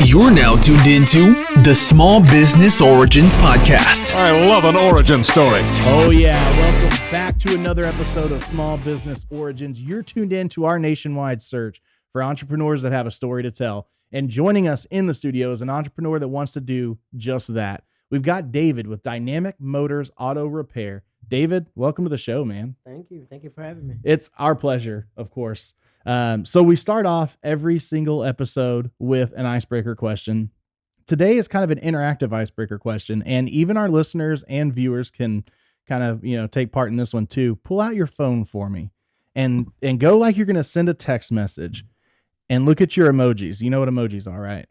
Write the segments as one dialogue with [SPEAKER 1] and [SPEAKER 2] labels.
[SPEAKER 1] You're now tuned into the Small Business Origins Podcast.
[SPEAKER 2] I love an origin story.
[SPEAKER 3] Oh yeah, welcome back to another episode of Small Business Origins. You're tuned in to our nationwide search for entrepreneurs that have a story to tell. And joining us in the studio is an entrepreneur that wants to do just that. We've got David with Dynamic Motors Auto Repair. David, welcome to the show, man.
[SPEAKER 4] Thank you. Thank you for having me.
[SPEAKER 3] It's our pleasure, of course. So we start off every single episode with an icebreaker question. Today is kind of an interactive icebreaker question, and even our listeners and viewers can kind of, take part in this one too. Pull out your phone for me and go like you're going to send a text message and look at your emojis. You know what emojis are, right?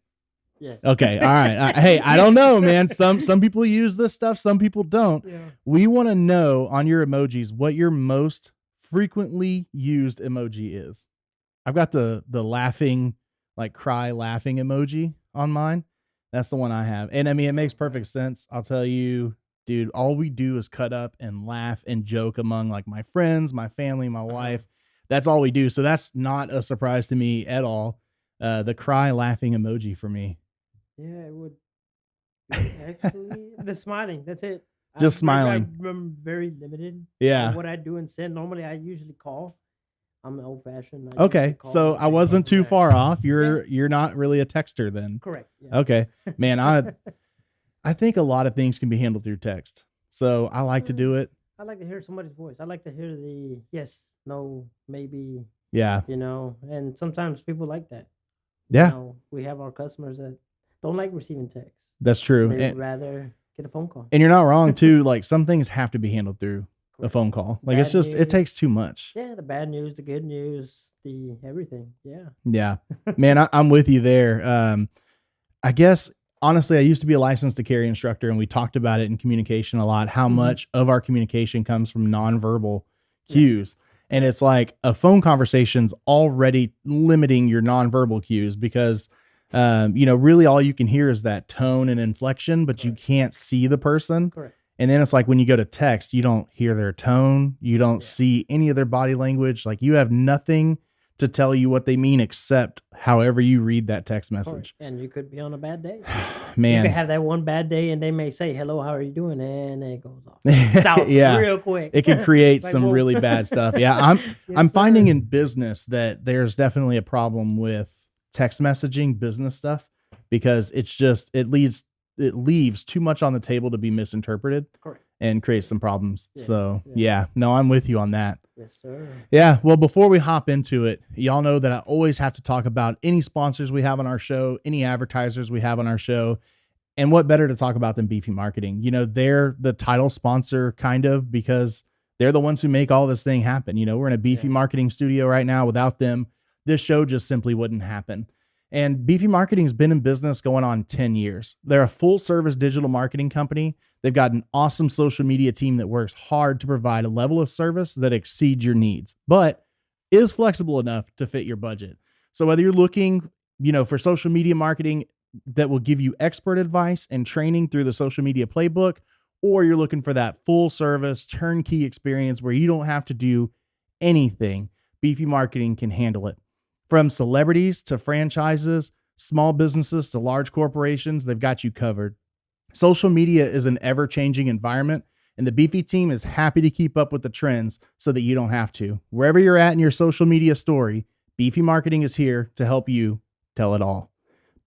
[SPEAKER 4] Yes.
[SPEAKER 3] Okay. All right. Hey, I don't know, man. Some people use this stuff. Some people don't.
[SPEAKER 4] Yeah.
[SPEAKER 3] We want to know on your emojis what your most frequently used emoji is. I've got the laughing, like cry laughing emoji on mine. That's the one I have. And I mean, it makes perfect sense. I'll tell you, dude, all we do is cut up and laugh and joke among like my friends, my family, my wife. That's all we do. So that's not a surprise to me at all. The cry laughing emoji for me.
[SPEAKER 4] Yeah, it would. Actually, the smiling. That's it.
[SPEAKER 3] Just smiling.
[SPEAKER 4] I'm very limited.
[SPEAKER 3] Yeah.
[SPEAKER 4] On what I do and send. Normally, I usually call. I'm old fashioned.
[SPEAKER 3] Okay, so I wasn't too far off. You're not really a texter then.
[SPEAKER 4] Correct. Yeah.
[SPEAKER 3] Okay, man. I think a lot of things can be handled through text, so I like to do it.
[SPEAKER 4] I like to hear somebody's voice. I like to hear the yes, no, maybe.
[SPEAKER 3] Yeah.
[SPEAKER 4] And sometimes people like that.
[SPEAKER 3] Yeah.
[SPEAKER 4] We have our customers that don't like receiving texts.
[SPEAKER 3] That's true.
[SPEAKER 4] They'd rather get a phone call.
[SPEAKER 3] And you're not wrong too. Like some things have to be handled through a phone call. Like
[SPEAKER 4] Bad
[SPEAKER 3] it's just,
[SPEAKER 4] news.
[SPEAKER 3] it takes too much.
[SPEAKER 4] Yeah, the bad news, the good news, the everything. Yeah.
[SPEAKER 3] Yeah, man, I'm with you there. I guess honestly, I used to be a licensed to carry instructor, and we talked about it in communication a lot. How much of our communication comes from nonverbal cues, and it's like a phone conversation's already limiting your nonverbal cues because, really all you can hear is that tone and inflection, but you can't see the person.
[SPEAKER 4] Correct.
[SPEAKER 3] And then it's like when you go to text, you don't hear their tone. You don't see any of their body language. Like you have nothing to tell you what they mean except however you read that text message.
[SPEAKER 4] And you could be on a bad day.
[SPEAKER 3] Man.
[SPEAKER 4] You could have that one bad day and they may say, hello, how are you doing? And it goes off south real quick.
[SPEAKER 3] It can create
[SPEAKER 4] Like,
[SPEAKER 3] some
[SPEAKER 4] whoa.
[SPEAKER 3] really bad stuff. Yeah. I'm finding
[SPEAKER 4] sir.
[SPEAKER 3] in business that there's definitely a problem with text messaging business stuff because it's just, it leaves too much on the table to be misinterpreted.
[SPEAKER 4] Correct.
[SPEAKER 3] And creates some problems.
[SPEAKER 4] Yeah,
[SPEAKER 3] So
[SPEAKER 4] yeah.
[SPEAKER 3] no, I'm with you on that.
[SPEAKER 4] Yes, sir.
[SPEAKER 3] Yeah. Well, before we hop into it, y'all know that I always have to talk about any sponsors we have on our show, any advertisers we have on our show. And what better to talk about than Beefy Marketing? They're the title sponsor kind of because they're the ones who make all this thing happen. We're in a Beefy Marketing studio right now. Without them, this show just simply wouldn't happen. And Beefy Marketing has been in business going on 10 years. They're a full service digital marketing company. They've got an awesome social media team that works hard to provide a level of service that exceeds your needs, but is flexible enough to fit your budget. So whether you're looking, for social media marketing that will give you expert advice and training through the social media playbook, or you're looking for that full service turnkey experience where you don't have to do anything, Beefy Marketing can handle it. From celebrities to franchises, small businesses to large corporations, they've got you covered. Social media is an ever-changing environment, and the Beefy team is happy to keep up with the trends so that you don't have to. Wherever you're at in your social media story, Beefy Marketing is here to help you tell it all.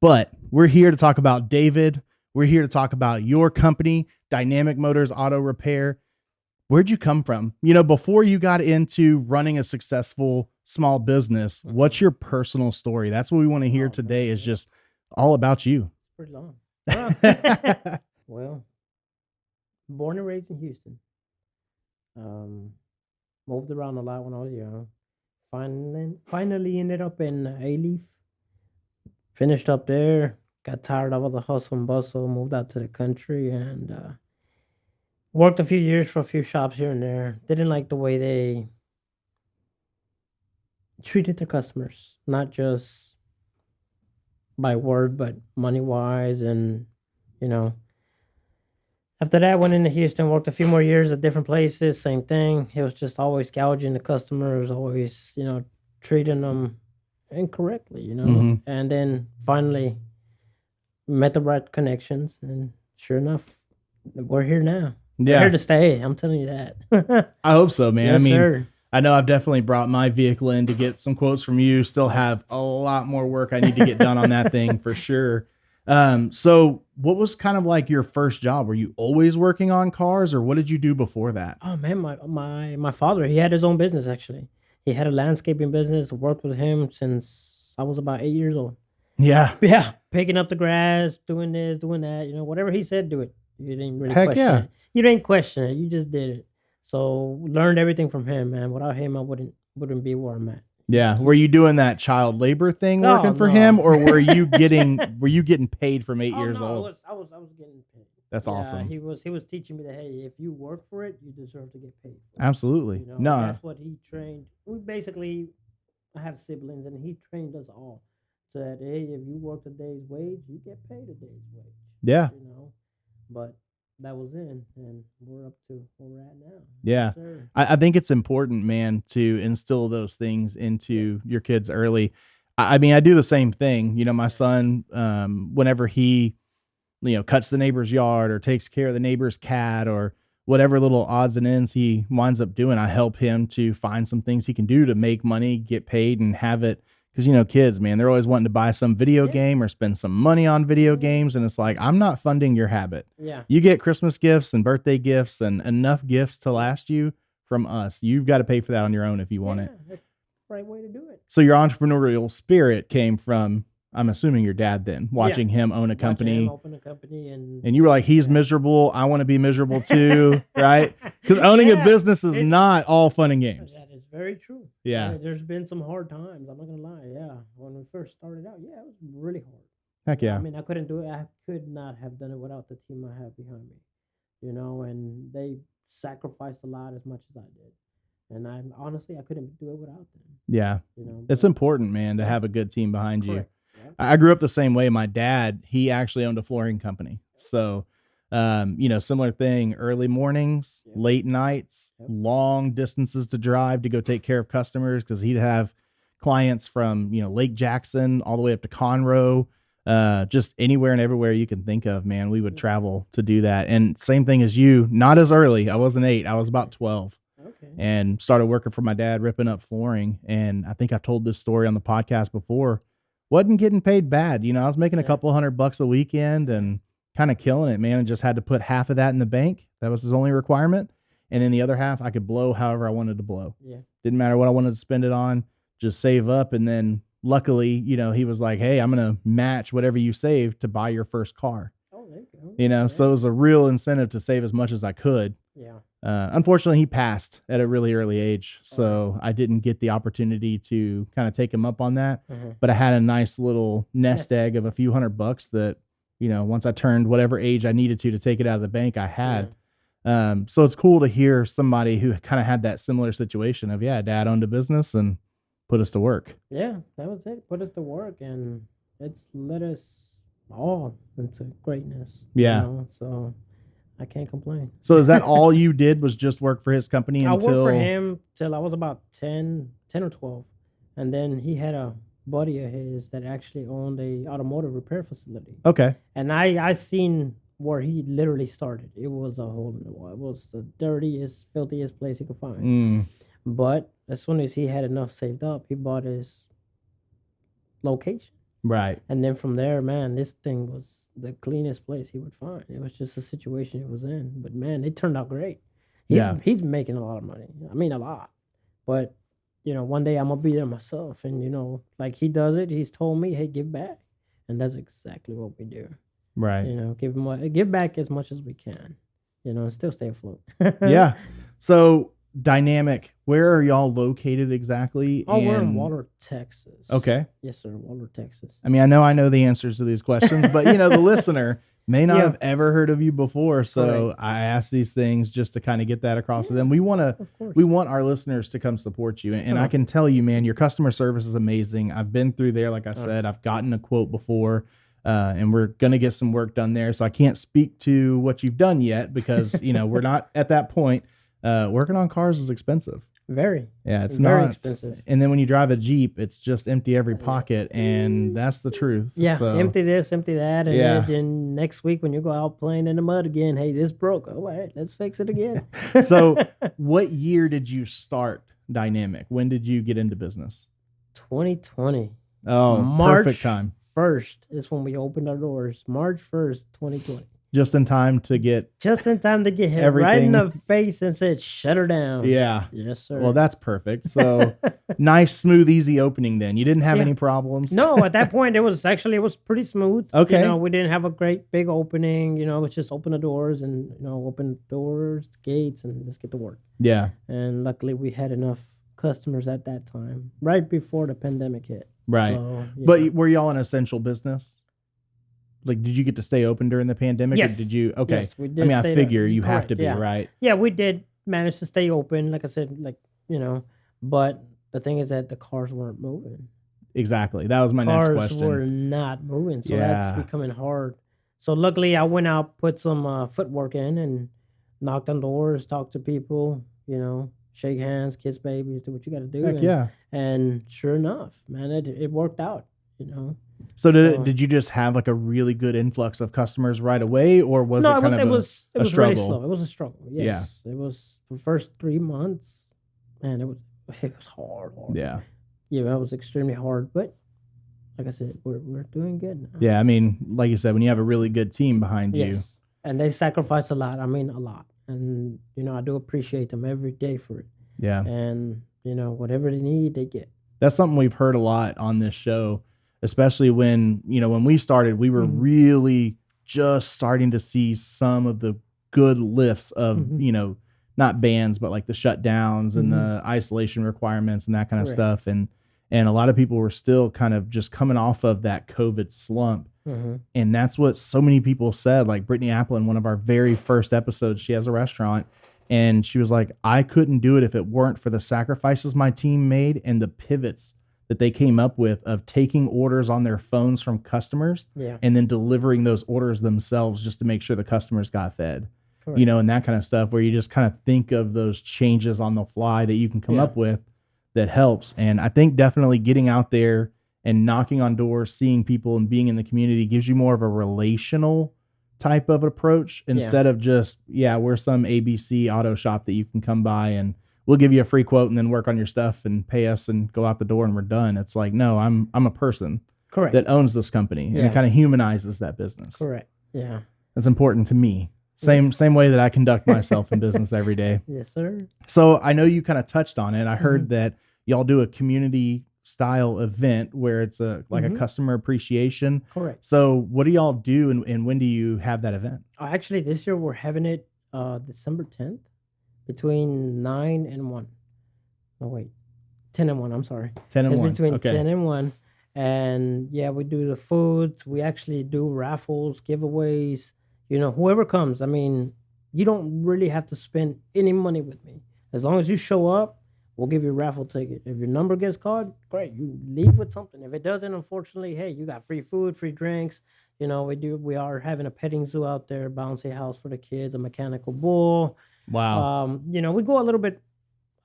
[SPEAKER 3] But we're here to talk about David. We're here to talk about your company, Dynamic Motors Auto Repair. Where'd you come from? Before you got into running a successful small business, what's your personal story? That's what we want to hear today is just all about you.
[SPEAKER 4] Pretty long. Well, born and raised in Houston. Moved around a lot when I was young. Finally ended up in A-Leaf. Finished up there. Got tired of all the hustle and bustle. Moved out to the country and worked a few years for a few shops here and there. Didn't like the way they treated their customers, not just by word, but money-wise. And, after that, went into Houston, worked a few more years at different places, same thing. It was just always gouging the customers, always, treating them incorrectly,
[SPEAKER 3] Mhm.
[SPEAKER 4] And then finally met the right connections, and sure enough, we're here now. We're
[SPEAKER 3] Yeah.
[SPEAKER 4] here to stay. I'm telling you that.
[SPEAKER 3] I hope so, man.
[SPEAKER 4] Yes,
[SPEAKER 3] I mean,
[SPEAKER 4] sir.
[SPEAKER 3] I know I've definitely brought my vehicle in to get some quotes from you. Still have a lot more work I need to get done on that thing for sure. So what was kind of like your first job? Were you always working on cars, or what did you do before that?
[SPEAKER 4] Oh man, my father, he had his own business actually. He had a landscaping business. Worked with him since I was about 8 years old.
[SPEAKER 3] Yeah.
[SPEAKER 4] Yeah, picking up the grass, doing this, doing that. Whatever he said, do it. You didn't really
[SPEAKER 3] Heck
[SPEAKER 4] question
[SPEAKER 3] yeah.
[SPEAKER 4] it. You didn't question it. You just did it. So learned everything from him, man. Without him, I wouldn't be where I'm at.
[SPEAKER 3] Yeah. Were you doing that child labor thing
[SPEAKER 4] No,
[SPEAKER 3] working for him,
[SPEAKER 4] no.
[SPEAKER 3] or were you getting paid from 8 years
[SPEAKER 4] No,
[SPEAKER 3] old?
[SPEAKER 4] I was getting paid.
[SPEAKER 3] That's
[SPEAKER 4] Yeah,
[SPEAKER 3] awesome.
[SPEAKER 4] he was teaching me that, hey, if you work for it, you deserve to get paid for it.
[SPEAKER 3] Absolutely.
[SPEAKER 4] And
[SPEAKER 3] No.
[SPEAKER 4] that's what he trained. I have siblings, and he trained us all. Said, hey, if you work a day's wage, you get paid a day's wage.
[SPEAKER 3] Yeah.
[SPEAKER 4] But that was in, and we're up to where we're at now.
[SPEAKER 3] Yeah.
[SPEAKER 4] Yes, sir.
[SPEAKER 3] I think it's important, man, to instill those things into your kids early. I mean, I do the same thing. My son, whenever he, cuts the neighbor's yard or takes care of the neighbor's cat or whatever little odds and ends he winds up doing, I help him to find some things he can do to make money, get paid, and have it. Because, kids, man, they're always wanting to buy some video
[SPEAKER 4] Yeah.
[SPEAKER 3] game or spend some money on video games. And it's like, I'm not funding your habit.
[SPEAKER 4] Yeah.
[SPEAKER 3] You get Christmas gifts and birthday gifts and enough gifts to last you from us. You've got to pay for that on your own if you want it.
[SPEAKER 4] That's the right way to do it.
[SPEAKER 3] So your entrepreneurial spirit came from, I'm assuming, your dad then, watching him own a
[SPEAKER 4] Watching
[SPEAKER 3] company.
[SPEAKER 4] him open a company, and
[SPEAKER 3] And you were like, he's
[SPEAKER 4] Yeah.
[SPEAKER 3] miserable. I want to be miserable too, right? Because owning a
[SPEAKER 4] Yeah,
[SPEAKER 3] business is
[SPEAKER 4] it's-
[SPEAKER 3] not all fun and games.
[SPEAKER 4] that is very true.
[SPEAKER 3] Yeah.
[SPEAKER 4] There's been some hard times. I'm not gonna lie. Yeah, when we first started out, it was really hard.
[SPEAKER 3] Heck yeah.
[SPEAKER 4] I mean, I couldn't do it. I could not have done it without the team I have behind me. And they sacrificed a lot as much as I did. And I couldn't do it without them.
[SPEAKER 3] Yeah. It's
[SPEAKER 4] but-
[SPEAKER 3] important, man, to have a good team behind you.
[SPEAKER 4] Correct. Yeah.
[SPEAKER 3] I grew up the same way. My dad, he actually owned a flooring company. So, similar thing, early mornings,
[SPEAKER 4] Yep.
[SPEAKER 3] late nights,
[SPEAKER 4] Yep.
[SPEAKER 3] long distances to drive to go take care of customers. Cause he'd have clients from, Lake Jackson all the way up to Conroe, just anywhere and everywhere you can think of, man. We would travel to do that. And same thing as you, not as early. I wasn't 8. I was about 12.
[SPEAKER 4] Okay.
[SPEAKER 3] And started working for my dad, ripping up flooring. And I think I told this story on the podcast before. Wasn't getting paid bad. I was making a
[SPEAKER 4] Yeah.
[SPEAKER 3] couple $100 a weekend and kind of killing it, man. And just had to put half of that in the bank. That was his only requirement. And then the other half I could blow however I wanted to blow.
[SPEAKER 4] Yeah.
[SPEAKER 3] Didn't matter what I wanted to spend it on, just save up. And then luckily, he was like, hey, I'm going to match whatever you save to buy your first car.
[SPEAKER 4] Oh, there you go.
[SPEAKER 3] So it was a real incentive to save as much as I could.
[SPEAKER 4] Yeah.
[SPEAKER 3] Unfortunately, he passed at a really early age, so I didn't get the opportunity to kind of take him up on that.
[SPEAKER 4] Mhm.
[SPEAKER 3] But I had a nice little nest egg of a few $100 that, once I turned whatever age I needed to take it out of the bank, I had. So it's cool to hear somebody who kind of had that similar situation of, dad owned a business and put us to work.
[SPEAKER 4] Yeah, that was it. Put us to work, and it's led us all into greatness.
[SPEAKER 3] Yeah.
[SPEAKER 4] So I can't complain.
[SPEAKER 3] So is that all you did was just work for his company
[SPEAKER 4] I worked
[SPEAKER 3] until?
[SPEAKER 4] for him till I was about 10 or 12. And then he had a buddy of his that actually owned a automotive repair facility.
[SPEAKER 3] Okay.
[SPEAKER 4] And I seen where he literally started. It was a hole in the wall. It was the dirtiest, filthiest place he could find.
[SPEAKER 3] Mm,
[SPEAKER 4] But as soon as he had enough saved up, he bought his location.
[SPEAKER 3] right.
[SPEAKER 4] And then from there, man, this thing was the cleanest place he would find. It was just a situation he was in. But man, it turned out great. He's making a lot of money. I mean, a lot. But, one day I'm going to be there myself. And, like he does it, he's told me, hey, give back. And that's exactly what we do.
[SPEAKER 3] Right.
[SPEAKER 4] Give back as much as we can, and still stay afloat.
[SPEAKER 3] Yeah. So dynamic. Where are y'all located exactly?
[SPEAKER 4] Oh, we're in Waller, Texas.
[SPEAKER 3] Okay.
[SPEAKER 4] Yes, sir. Waller, Texas.
[SPEAKER 3] I mean, I know the answers to these questions, but the listener may not
[SPEAKER 4] Yeah.
[SPEAKER 3] have ever heard of you before. So
[SPEAKER 4] Correct.
[SPEAKER 3] I ask these things just to kind of get that across to them. We want
[SPEAKER 4] Of course.
[SPEAKER 3] our listeners to come support you. And I
[SPEAKER 4] Uh-huh.
[SPEAKER 3] can tell you, man, your customer service is amazing. I've been through there. Like I said, I've gotten a quote before. And we're going to get some work done there. So I can't speak to what you've done yet because, we're not at that point. Working on cars is expensive.
[SPEAKER 4] Very.
[SPEAKER 3] Yeah, it's
[SPEAKER 4] very
[SPEAKER 3] not
[SPEAKER 4] expensive.
[SPEAKER 3] And then when you drive a Jeep, it's just empty every pocket, and that's the truth.
[SPEAKER 4] Yeah,
[SPEAKER 3] So,
[SPEAKER 4] empty this, empty that, and
[SPEAKER 3] Yeah.
[SPEAKER 4] then next week when you go out playing in the mud again, hey, this broke. Oh, wait, let's fix it again.
[SPEAKER 3] So what year did you start Dynamic? When did you get into business?
[SPEAKER 4] 2020.
[SPEAKER 3] Oh,
[SPEAKER 4] March
[SPEAKER 3] perfect time.
[SPEAKER 4] 1st is when we opened our doors. March 1st, 2020.
[SPEAKER 3] Just in time to get
[SPEAKER 4] Just in time to get hit right in
[SPEAKER 3] Everything.
[SPEAKER 4] the face and said, shut her down.
[SPEAKER 3] Yeah.
[SPEAKER 4] Yes, sir.
[SPEAKER 3] Well, that's perfect. So nice, smooth, easy opening then. You didn't have
[SPEAKER 4] Yeah.
[SPEAKER 3] any problems?
[SPEAKER 4] No, at that point, it was pretty smooth.
[SPEAKER 3] Okay.
[SPEAKER 4] We didn't have a great big opening. It was just open the doors and, open doors, gates, and let's get to work.
[SPEAKER 3] Yeah.
[SPEAKER 4] And luckily, we had enough customers at that time, right before the pandemic hit.
[SPEAKER 3] Right.
[SPEAKER 4] So,
[SPEAKER 3] But were y'all an essential business? Like, did you get to stay open during the pandemic?
[SPEAKER 4] Yes.
[SPEAKER 3] Or did you? Okay.
[SPEAKER 4] Yes, we did
[SPEAKER 3] I
[SPEAKER 4] stay
[SPEAKER 3] figure
[SPEAKER 4] there.
[SPEAKER 3] you have
[SPEAKER 4] Correct,
[SPEAKER 3] to be,
[SPEAKER 4] yeah.
[SPEAKER 3] right?
[SPEAKER 4] Yeah, we did manage to stay open. Like I said, but the thing is that the cars weren't moving.
[SPEAKER 3] Exactly. That was my next
[SPEAKER 4] Cars
[SPEAKER 3] question.
[SPEAKER 4] were not moving, so
[SPEAKER 3] Yeah.
[SPEAKER 4] that's becoming hard. So luckily, I went out, put some footwork in, and knocked on doors, talked to people. Shake hands, kiss babies, do what you got to do.
[SPEAKER 3] Heck
[SPEAKER 4] and,
[SPEAKER 3] yeah.
[SPEAKER 4] And sure enough, man, it worked out.
[SPEAKER 3] So did you just have like a really good influx of customers right away, or was it kind of
[SPEAKER 4] it was really
[SPEAKER 3] struggle?
[SPEAKER 4] slow. It was a struggle. Yes, it was the first 3 months, and it was hard.
[SPEAKER 3] Yeah.
[SPEAKER 4] Yeah, it was extremely hard, but like I said, we're doing good now.
[SPEAKER 3] Yeah. I mean, like you said, when you have a really good team behind you.
[SPEAKER 4] Yes, and they sacrifice a lot. I mean, a lot, and I do appreciate them every day for it.
[SPEAKER 3] Yeah.
[SPEAKER 4] And whatever they need, they get.
[SPEAKER 3] That's something we've heard a lot on this show, especially when we started, we were really just starting to see some of the good lifts of, not bans, but like the shutdowns and the isolation requirements and that kind of stuff. And a lot of people were still kind of just coming off of that COVID slump. And that's what so many people said. Like Brittany Apple, in one of our very first episodes, she has a restaurant, and she was like, I couldn't do it if it weren't for the sacrifices my team made and the pivots that they came up with of taking orders on their phones from customers and then delivering those orders themselves just to make sure the customers got fed. Correct. And that kind of stuff, where you just kind of think of those changes on the fly that you can come up with that helps. And I think definitely getting out there and knocking on doors, seeing people and being in the community gives you more of a relational type of approach instead of just, we're some ABC auto shop that you can come by and we'll give you a free quote and then work on your stuff and pay us and go out the door and we're done. It's like, no, I'm a person that owns this company, and it kind of humanizes that business.
[SPEAKER 4] Correct. Yeah.
[SPEAKER 3] That's important to me. Same way that I conduct myself in business every day.
[SPEAKER 4] Yes, sir.
[SPEAKER 3] So I know you kind of touched on it. I heard that y'all do a community style event where it's a customer appreciation.
[SPEAKER 4] Correct.
[SPEAKER 3] So what do y'all do, and when do you have that event?
[SPEAKER 4] Actually, this year we're having it December 10th between 9 and 1. No, wait. 10 and 1. I'm sorry.
[SPEAKER 3] 10 and
[SPEAKER 4] it's
[SPEAKER 3] 1.
[SPEAKER 4] Between
[SPEAKER 3] okay.
[SPEAKER 4] 10 and 1. And we do the foods. We actually do raffles, giveaways. Whoever comes, I mean, you don't really have to spend any money with me. As long as you show up, we'll give you a raffle ticket. If your number gets called, great. You leave with something. If it doesn't, unfortunately, hey, you got free food, free drinks. We are having a petting zoo out there, bouncy house for the kids, a mechanical bull.
[SPEAKER 3] Wow.
[SPEAKER 4] We go a little bit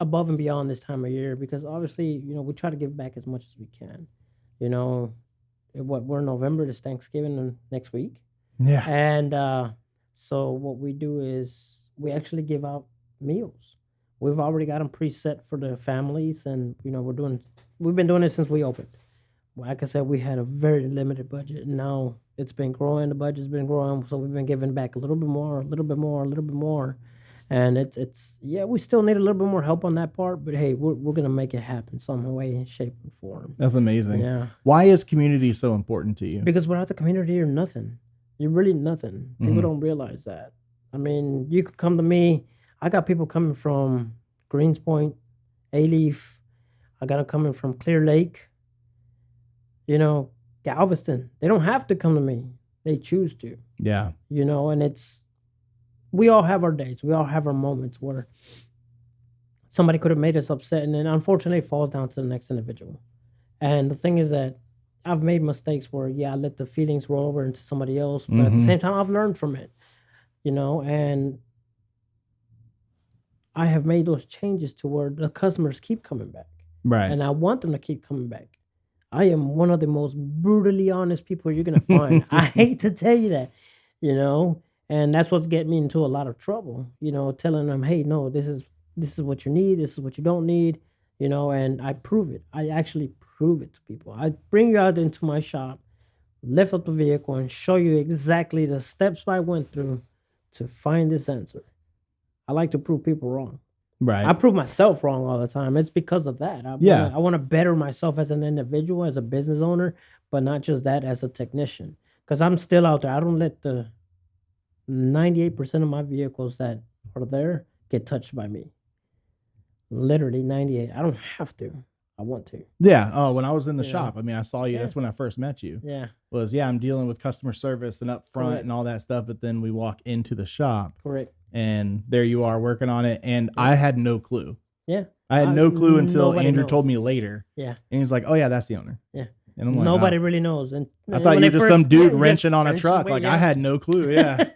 [SPEAKER 4] above and beyond this time of year because obviously, we try to give back as much as we can. We're in November, it's Thanksgiving next week.
[SPEAKER 3] Yeah.
[SPEAKER 4] And so what we do is we actually give out meals. We've already got them preset for the families, and we've been doing it since we opened. Like I said, we had a very limited budget, and now it's been growing. The budget's been growing, so we've been giving back a little bit more, a little bit more, a little bit more. And it's we still need a little bit more help on that part, but hey, we're gonna make it happen some way, shape, and form.
[SPEAKER 3] That's amazing.
[SPEAKER 4] Yeah.
[SPEAKER 3] Why is community so important to you?
[SPEAKER 4] Because without the community, you're nothing. You're really nothing. People don't realize that. I mean, you could come to me. I got people coming from Greenspoint, A-Leaf. I got them coming from Clear Lake. Galveston. They don't have to come to me. They choose to.
[SPEAKER 3] Yeah.
[SPEAKER 4] And we all have our days. We all have our moments where somebody could have made us upset, and then unfortunately it falls down to the next individual. And the thing is that I've made mistakes where, I let the feelings roll over into somebody else, but at the same time, I've learned from it, and I have made those changes to where the customers keep coming back.
[SPEAKER 3] Right.
[SPEAKER 4] And I want them to keep coming back. I am one of the most brutally honest people you're going to find. I hate to tell you that, and that's what's getting me into a lot of trouble, telling them, hey, no, this is what you need. This is what you don't need, and I prove it. I actually prove it to people. I bring you out into my shop, lift up the vehicle, and show you exactly the steps I went through to find this answer. I like to prove people wrong.
[SPEAKER 3] Right.
[SPEAKER 4] I prove myself wrong all the time. It's because of that. I want to better myself as an individual, as a business owner, but not just that, as a technician. Because I'm still out there. I don't let the 98% of my vehicles that are there get touched by me. Literally 98. I don't have to. I want to.
[SPEAKER 3] Yeah. Oh, when I was in the shop, I mean, I saw you. Yeah. That's when I first met you.
[SPEAKER 4] Yeah.
[SPEAKER 3] I'm dealing with customer service and up front
[SPEAKER 4] Correct.
[SPEAKER 3] and all that stuff. But then we walk into the shop.
[SPEAKER 4] Correct.
[SPEAKER 3] And there you are working on it. And I had no clue.
[SPEAKER 4] Yeah.
[SPEAKER 3] I had no clue until Andrew
[SPEAKER 4] knows.
[SPEAKER 3] Told me later.
[SPEAKER 4] Yeah.
[SPEAKER 3] And he's like, oh, yeah, that's the owner.
[SPEAKER 4] Yeah.
[SPEAKER 3] And I'm like,
[SPEAKER 4] nobody really knows. And
[SPEAKER 3] I thought you were just some dude wrenching on a truck. Like, I had no clue. Yeah.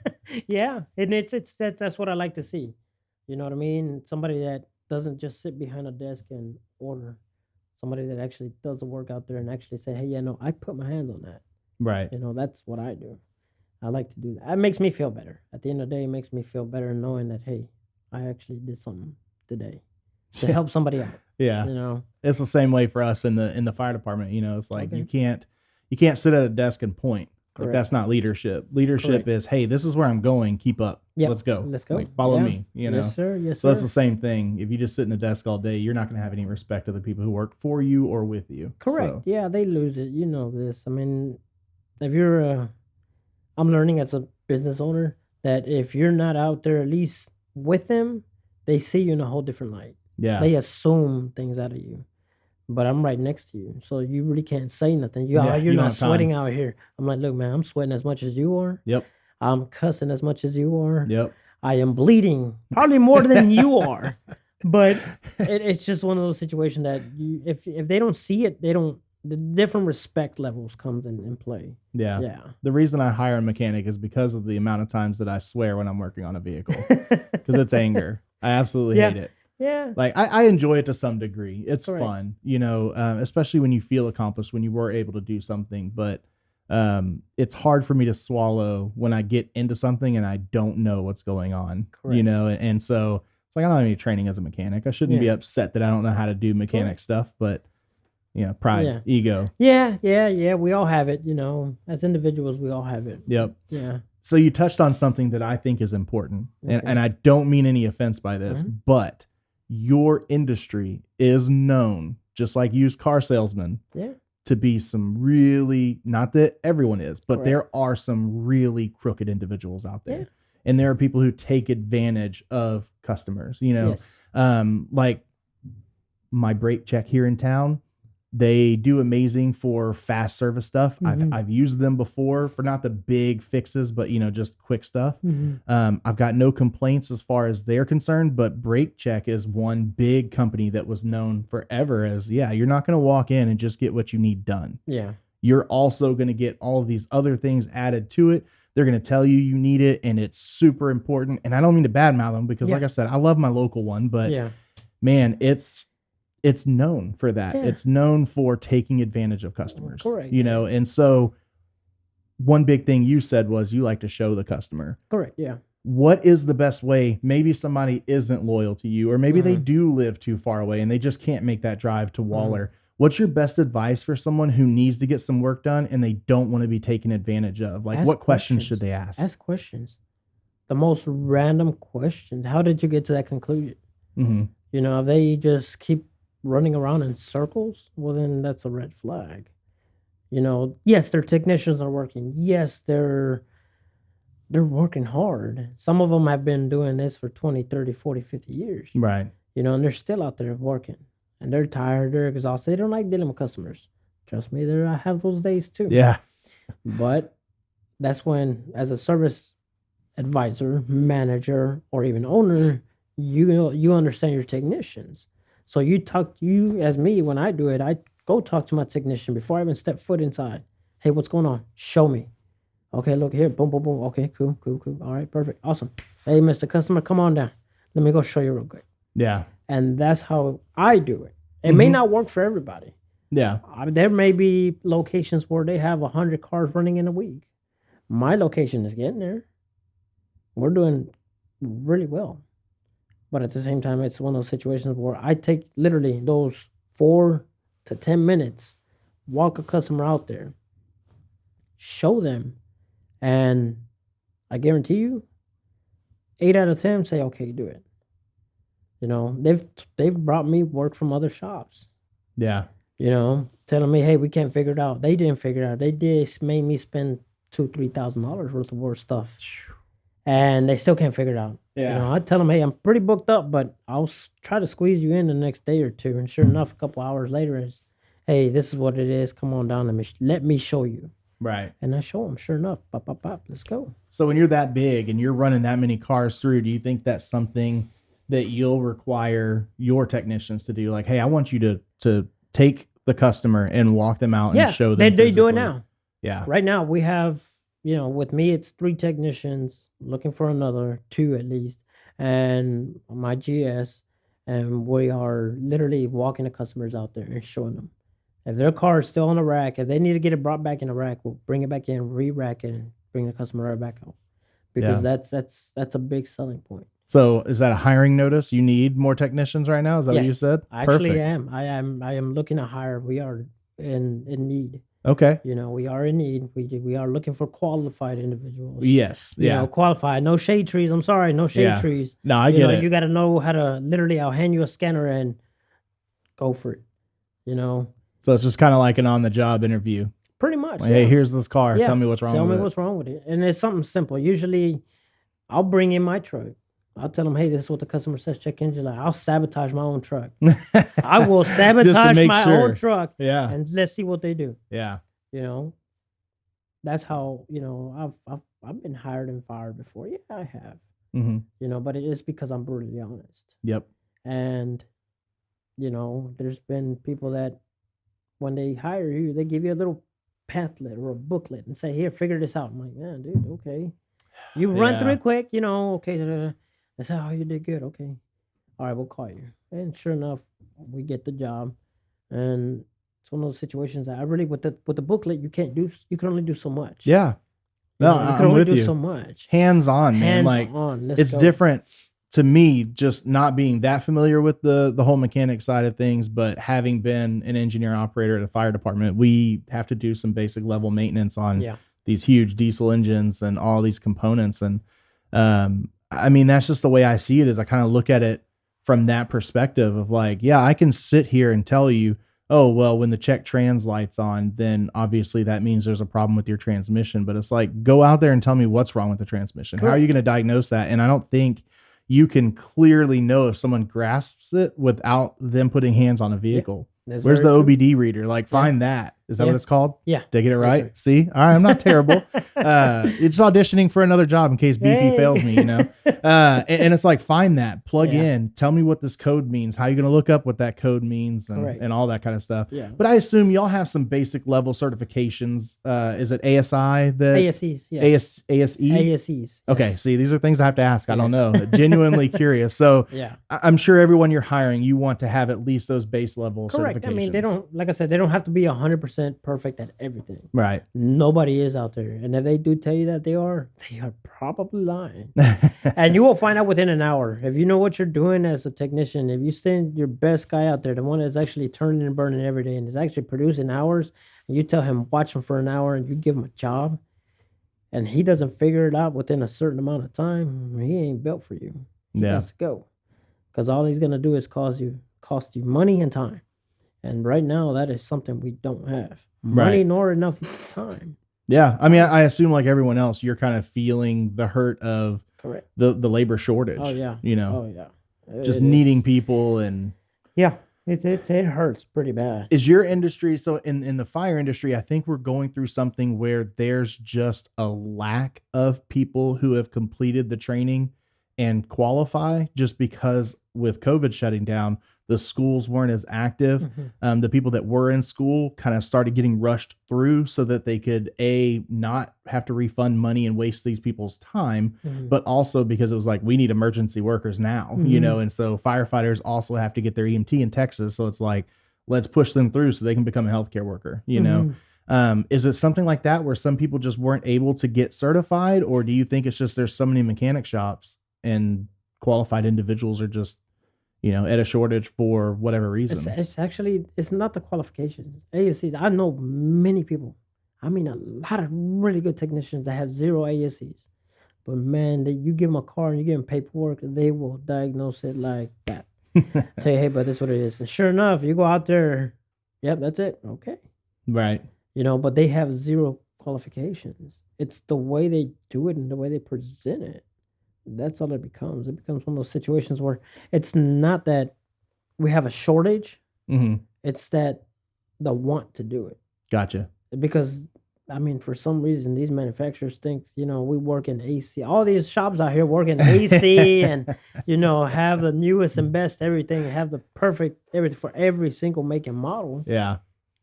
[SPEAKER 4] Yeah. And that's what I like to see. You know what I mean? Somebody that doesn't just sit behind a desk and order. Somebody that actually does the work out there and actually say, hey, I put my hands on that.
[SPEAKER 3] Right.
[SPEAKER 4] That's what I do. I like to do that. It makes me feel better. At the end of the day, it makes me feel better knowing that, hey, I actually did something today to help somebody out.
[SPEAKER 3] Yeah. It's the same way for us in the fire department. It's like you can't sit at a desk and point. Correct. Like that's not leadership. Leadership Correct. Is, hey, this is where I'm going. Keep up. Yep. Let's go. Like, follow me.
[SPEAKER 4] Yes, sir. Yes,
[SPEAKER 3] so it's the same thing. If you just sit in a desk all day, you're not going to have any respect of the people who work for you or with you.
[SPEAKER 4] Correct. So. Yeah, they lose it. You know this. I mean, if you're I'm learning as a business owner that if you're not out there at least with them, they see you in a whole different light.
[SPEAKER 3] Yeah.
[SPEAKER 4] They assume things out of you. But I'm right next to you, so you really can't say nothing. You're not sweating out here. I'm like, look, man, I'm sweating as much as you are.
[SPEAKER 3] Yep.
[SPEAKER 4] I'm cussing as much as you are.
[SPEAKER 3] Yep.
[SPEAKER 4] I am bleeding probably more than you are. But it's just one of those situations that if they don't see it, the different respect levels comes in play.
[SPEAKER 3] Yeah.
[SPEAKER 4] Yeah.
[SPEAKER 3] The reason I hire a mechanic is because of the amount of times that I swear when I'm working on a vehicle. Because it's anger. I absolutely hate it.
[SPEAKER 4] Yeah.
[SPEAKER 3] Like I enjoy it to some degree. It's
[SPEAKER 4] Correct.
[SPEAKER 3] fun, especially when you feel accomplished, when you were able to do something. But it's hard for me to swallow when I get into something and I don't know what's going on,
[SPEAKER 4] Correct.
[SPEAKER 3] And so it's like, I don't have any training as a mechanic. I shouldn't be upset that I don't know how to do mechanic stuff, but pride, ego.
[SPEAKER 4] Yeah. We all have it, as individuals, we all have it.
[SPEAKER 3] Yep.
[SPEAKER 4] Yeah.
[SPEAKER 3] So you touched on something that I think is important, and I don't mean any offense by this, but your industry is known, just like used car salesmen, to be some really, not that everyone is, but there are some really crooked individuals out there. Yeah. And there are people who take advantage of customers, like my brake check here in town. They do amazing for fast service stuff. I've used them before for not the big fixes, but just quick stuff. I've got no complaints as far as they're concerned, but Brake Check is one big company that was known forever as, you're not going to walk in and just get what you need done.
[SPEAKER 4] Yeah.
[SPEAKER 3] You're also going to get all of these other things added to it. They're going to tell you need it, and it's super important. And I don't mean to badmouth them because like I said, I love my local one, but man, it's known for that. Yeah. It's known for taking advantage of customers,
[SPEAKER 4] Correct.
[SPEAKER 3] And so one big thing you said was you like to show the customer.
[SPEAKER 4] Correct. Yeah.
[SPEAKER 3] What is the best way? Maybe somebody isn't loyal to you, or maybe they do live too far away and they just can't make that drive to Waller. What's your best advice for someone who needs to get some work done and they don't want to be taken advantage of? Like, what questions should they ask?
[SPEAKER 4] Ask questions. The most random questions. How did you get to that conclusion? If they just keep running around in circles, well, then that's a red flag. Yes, their technicians are working. Yes, they're working hard. Some of them have been doing this for 20, 30, 40, 50 years.
[SPEAKER 3] Right.
[SPEAKER 4] And they're still out there working. And they're tired, they're exhausted. They don't like dealing with customers. Trust me, I have those days too.
[SPEAKER 3] Yeah.
[SPEAKER 4] But that's when, as a service advisor, manager, or even owner, you understand your technicians. So you as me, when I do it, I go talk to my technician before I even step foot inside. Hey, what's going on? Show me. Okay, look here. Boom, boom, boom. Okay, cool. All right, perfect. Awesome. Hey, Mr. Customer, come on down. Let me go show you real quick.
[SPEAKER 3] Yeah.
[SPEAKER 4] And that's how I do it. It may not work for everybody.
[SPEAKER 3] Yeah.
[SPEAKER 4] There may be locations where they have 100 cars running in a week. My location is getting there. We're doing really well. But at the same time, it's one of those situations where I take literally those 4 to 10 minutes, walk a customer out there, show them, and I guarantee you, 8 out of 10 say, okay, do it. You know, they've brought me work from other shops.
[SPEAKER 3] Yeah.
[SPEAKER 4] You know, telling me, hey, we can't figure it out. They didn't figure it out. They made me spend $2,000-$3,000 worth of work stuff. And they still can't figure it out.
[SPEAKER 3] Yeah.
[SPEAKER 4] You know, I tell them, hey, I'm pretty booked up, but I'll try to squeeze you in the next day or two. And sure enough, a couple hours later, is, hey, this is what it is. Come on down and let me show you.
[SPEAKER 3] Right.
[SPEAKER 4] And I show them. Sure enough, pop, pop, pop. Let's go.
[SPEAKER 3] So when you're that big and you're running that many cars through, do you think that's something that you'll require your technicians to do? Like, hey, I want you to take the customer and walk them out and show them.
[SPEAKER 4] They do it now.
[SPEAKER 3] Yeah.
[SPEAKER 4] Right now we have, you know, with me, it's 3 technicians, looking for another 2 at least, and my GS, and we are literally walking the customers out there and showing them. If their car is still on the rack, if they need to get it brought back in the rack, we'll bring it back in, re-rack it, and bring the customer right back out. Because that's a big selling point.
[SPEAKER 3] So is that a hiring notice? You need more technicians right now? Is that what you said?
[SPEAKER 4] I actually am. I am looking to hire. We are in need.
[SPEAKER 3] Okay.
[SPEAKER 4] You know, we are in need. We are looking for qualified individuals.
[SPEAKER 3] Yes.
[SPEAKER 4] You know, qualified. No shade trees. I'm sorry. No shade trees.
[SPEAKER 3] No, I get it.
[SPEAKER 4] You got to know how to literally, I'll hand you a scanner and go for it. You know?
[SPEAKER 3] So it's just kind of like an on-the-job interview.
[SPEAKER 4] Pretty much.
[SPEAKER 3] Like, hey, here's this car. Tell me what's wrong with it.
[SPEAKER 4] Tell me what's wrong with it. And it's something simple. Usually, I'll bring in my truck. I'll tell them, hey, this is what the customer says, check engine light. I'll sabotage my own truck. I will sabotage my own truck.
[SPEAKER 3] Yeah.
[SPEAKER 4] And let's see what they do.
[SPEAKER 3] Yeah.
[SPEAKER 4] You know? That's how, you know, I've been hired and fired before. Yeah, I have.
[SPEAKER 3] Mm-hmm.
[SPEAKER 4] You know, but it is because I'm brutally honest.
[SPEAKER 3] Yep.
[SPEAKER 4] And, you know, there's been people that when they hire you, they give you a little pamphlet or a booklet and say, here, figure this out. I'm like, man, dude, okay. You run through it quick, you know, okay. That's how you did good. Okay. All right, we'll call you. And sure enough, we get the job. And it's one of those situations that I really, with the booklet, you can only do so much.
[SPEAKER 3] Yeah. No,
[SPEAKER 4] you can
[SPEAKER 3] I'm
[SPEAKER 4] only
[SPEAKER 3] with
[SPEAKER 4] do
[SPEAKER 3] you.
[SPEAKER 4] so much.
[SPEAKER 3] Hands on, man. Like, it's different to me, just not being that familiar with the whole mechanic side of things, but having been an engineer operator at a fire department, we have to do some basic level maintenance on these huge diesel engines and all these components. And, I mean, that's just the way I see it, is I kind of look at it from that perspective of like, yeah, I can sit here and tell you, oh, well, when the check trans light's on, then obviously that means there's a problem with your transmission. But it's like, go out there and tell me what's wrong with the transmission. Cool. How are you going to diagnose that? And I don't think you can clearly know if someone grasps it without them putting hands on a vehicle. Yeah, where's the OBD reader? Like, find that. Is that what it's called?
[SPEAKER 4] Yeah.
[SPEAKER 3] Did I get it right? Yes, see? All right, I'm not terrible. It's auditioning for another job in case Beefy fails me, you know? And it's like, find that, plug in, tell me what this code means, how you going to look up what that code means, and all that kind of stuff. Yeah. But I assume y'all have some basic level certifications. Is it ASI?
[SPEAKER 4] ASEs, yes.
[SPEAKER 3] ASE?
[SPEAKER 4] ASEs.
[SPEAKER 3] Okay, see, these are things I have to ask. I don't know. Genuinely curious. So I'm sure everyone you're hiring, you want to have at least those base level certifications.
[SPEAKER 4] I mean, they don't, like I said, they don't have to be 100% perfect at everything.
[SPEAKER 3] Right.
[SPEAKER 4] Nobody is out there. And if they do tell you that they are probably lying. And you will find out within an hour. If you know what you're doing as a technician, if you send your best guy out there, the one that's actually turning and burning every day and is actually producing hours, and you tell him, watch him for an hour, and you give him a job, and he doesn't figure it out within a certain amount of time, he ain't built for you. He has to go. Because all he's going to do is cost you money and time. And right now, that is something we don't have. Money nor enough time. Yeah.
[SPEAKER 3] I mean, I assume like everyone else, you're kind of feeling the hurt of the labor shortage.
[SPEAKER 4] Oh, yeah.
[SPEAKER 3] You know?
[SPEAKER 4] Oh, yeah.
[SPEAKER 3] Just needing people and...
[SPEAKER 4] Yeah. It hurts pretty bad.
[SPEAKER 3] Is your industry... So in the fire industry, I think we're going through something where there's just a lack of people who have completed the training and qualify, just because with COVID shutting down, the schools weren't as active. The people that were in school kind of started getting rushed through so that they could not have to refund money and waste these people's time, but also because it was like, we need emergency workers now, and so firefighters also have to get their EMT in Texas. So it's like, let's push them through so they can become a healthcare worker, Is it something like that where some people just weren't able to get certified, or do you think it's just there's so many mechanic shops and qualified individuals are just, at a shortage for whatever reason?
[SPEAKER 4] It's not the qualifications. ASCs, I know many people. I mean, a lot of really good technicians that have 0 ASCs. But man, you give them a car and you give them paperwork, they will diagnose it like that. Say, hey, but this is what it is. And sure enough, you go out there, yep, that's it. Okay.
[SPEAKER 3] Right.
[SPEAKER 4] But they have 0 qualifications. It's the way they do it and the way they present it. That's all it becomes. It becomes one of those situations where it's not that we have a shortage. It's that the want to do it.
[SPEAKER 3] Gotcha.
[SPEAKER 4] Because, I mean, for some reason, these manufacturers think, we work in AC. All these shops out here work in AC and, have the newest and best everything, have the perfect everything for every single make and model.
[SPEAKER 3] Yeah.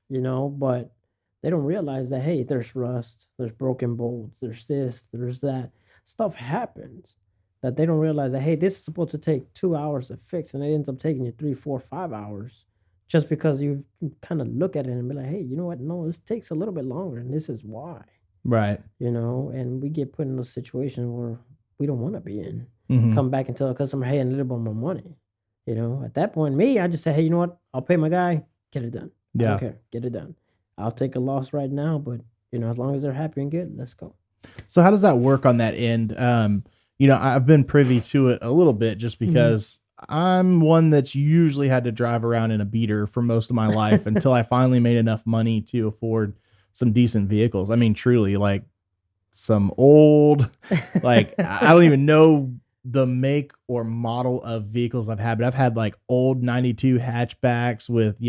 [SPEAKER 4] But they don't realize that, hey, there's rust, there's broken bolts, there's this, there's that. Stuff happens that they don't realize that, hey, this is supposed to take 2 hours to fix, and it ends up taking you 3, 4, 5 hours just because you kind of look at it and be like, hey, you know what? No, this takes a little bit longer, and this is why.
[SPEAKER 3] Right.
[SPEAKER 4] And we get put in those situations where we don't want to be in. Come back and tell a customer, hey, I need a little bit more money. At that point, I just say, hey, you know what? I'll pay my guy, get it done.
[SPEAKER 3] Yeah.
[SPEAKER 4] I don't care, get it done. I'll take a loss right now, but, as long as they're happy and good, let's go.
[SPEAKER 3] So how does that work on that end? I've been privy to it a little bit just because I'm one that's usually had to drive around in a beater for most of my life until I finally made enough money to afford some decent vehicles. I mean, truly, like some old, like I don't even know the make or model of vehicles I've had, but I've had like old 92 hatchbacks with,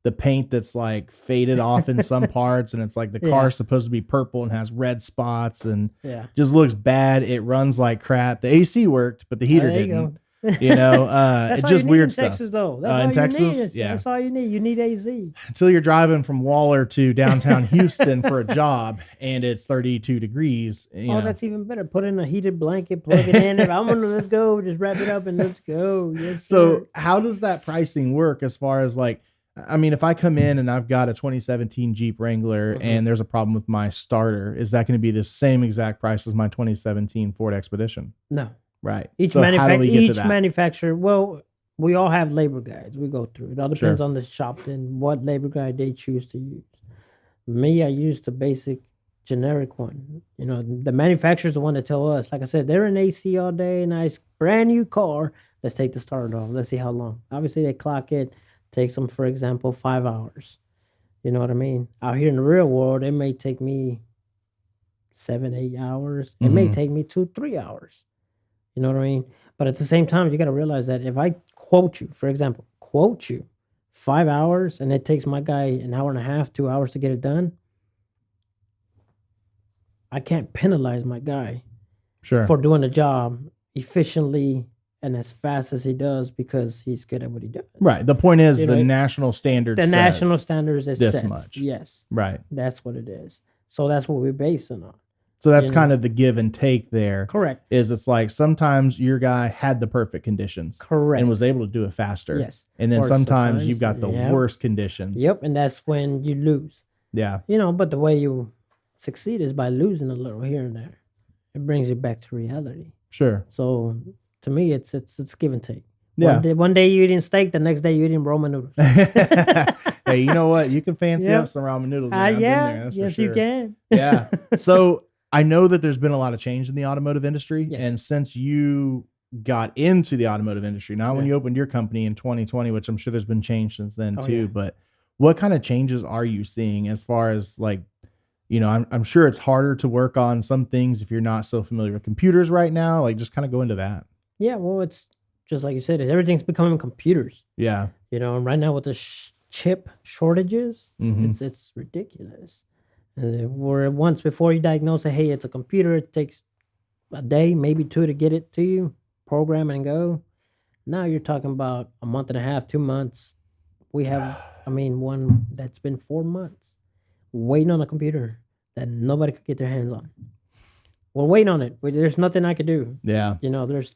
[SPEAKER 3] the paint that's like faded off in some parts, and it's like the car's supposed to be purple and has red spots and just looks bad. It runs like crap. The AC worked, but the heater didn't.
[SPEAKER 4] That's
[SPEAKER 3] just weird
[SPEAKER 4] in
[SPEAKER 3] stuff.
[SPEAKER 4] Texas, though. That's all
[SPEAKER 3] in
[SPEAKER 4] you
[SPEAKER 3] Texas,
[SPEAKER 4] need. That's all you need. You need AZ
[SPEAKER 3] until you're driving from Waller to downtown Houston for a job, and it's 32 degrees.
[SPEAKER 4] That's even better. Put in a heated blanket, plug it in. I'm gonna let's go. Just wrap it up and let's go. Yes.
[SPEAKER 3] So
[SPEAKER 4] sir.
[SPEAKER 3] how does that pricing work as far as like? I mean, if I come in and I've got a 2017 Jeep Wrangler and there's a problem with my starter, is that going to be the same exact price as my 2017 Ford Expedition?
[SPEAKER 4] No.
[SPEAKER 3] Right.
[SPEAKER 4] Each manufacturer, well, we all have labor guides we go through. It all depends on the shop and what labor guide they choose to use. Me, I use the basic generic one. The manufacturer's the one to tell us. Like I said, they're in AC all day, nice, brand new car. Let's take the starter off. Let's see how long. Obviously, they clock it. Takes them, for example, 5 hours. You know what I mean? Out here in the real world, it may take me 7, 8 hours. It may take me 2, 3 hours. You know what I mean? But at the same time, you got to realize that if I quote you, for example, 5 hours, and it takes my guy an hour and a half, 2 hours to get it done, I can't penalize my guy for doing the job efficiently and as fast as he does because he's good at what he does.
[SPEAKER 3] Right. The point is the national standard.
[SPEAKER 4] The national standards is
[SPEAKER 3] this
[SPEAKER 4] set.
[SPEAKER 3] much.
[SPEAKER 4] Yes.
[SPEAKER 3] Right.
[SPEAKER 4] That's what it is. So that's what we're basing on.
[SPEAKER 3] So that's kind of the give and take there.
[SPEAKER 4] Correct.
[SPEAKER 3] It's like sometimes your guy had the perfect conditions.
[SPEAKER 4] Correct.
[SPEAKER 3] And was able to do it faster.
[SPEAKER 4] Yes.
[SPEAKER 3] And then sometimes you've got the worst conditions.
[SPEAKER 4] Yep. And that's when you lose.
[SPEAKER 3] Yeah.
[SPEAKER 4] But the way you succeed is by losing a little here and there. It brings you back to reality.
[SPEAKER 3] Sure.
[SPEAKER 4] So to me, it's give and take.
[SPEAKER 3] Yeah.
[SPEAKER 4] One day you eating steak, the next day you eating ramen noodles.
[SPEAKER 3] Hey, you know what? You can fancy up some ramen noodles. I've been there, that's
[SPEAKER 4] yes,
[SPEAKER 3] for sure.
[SPEAKER 4] you can.
[SPEAKER 3] Yeah. So I know that there's been a lot of change in the automotive industry.
[SPEAKER 4] Yes.
[SPEAKER 3] And since you got into the automotive industry, not when you opened your company in 2020, which I'm sure there's been change since then too, but what kind of changes are you seeing as far as like, I'm sure it's harder to work on some things if you're not so familiar with computers right now, like just kind of go into that.
[SPEAKER 4] Yeah, well, it's just like you said, everything's becoming computers.
[SPEAKER 3] Yeah.
[SPEAKER 4] And right now with the chip shortages, it's ridiculous. Where once before you diagnose it, hey, it's a computer, it takes a day, maybe 2 to get it to you, program it and go. Now you're talking about a month and a half, 2 months. We have, one that's been 4 months waiting on a computer that nobody could get their hands on. We're waiting on it. There's nothing I could do.
[SPEAKER 3] Yeah.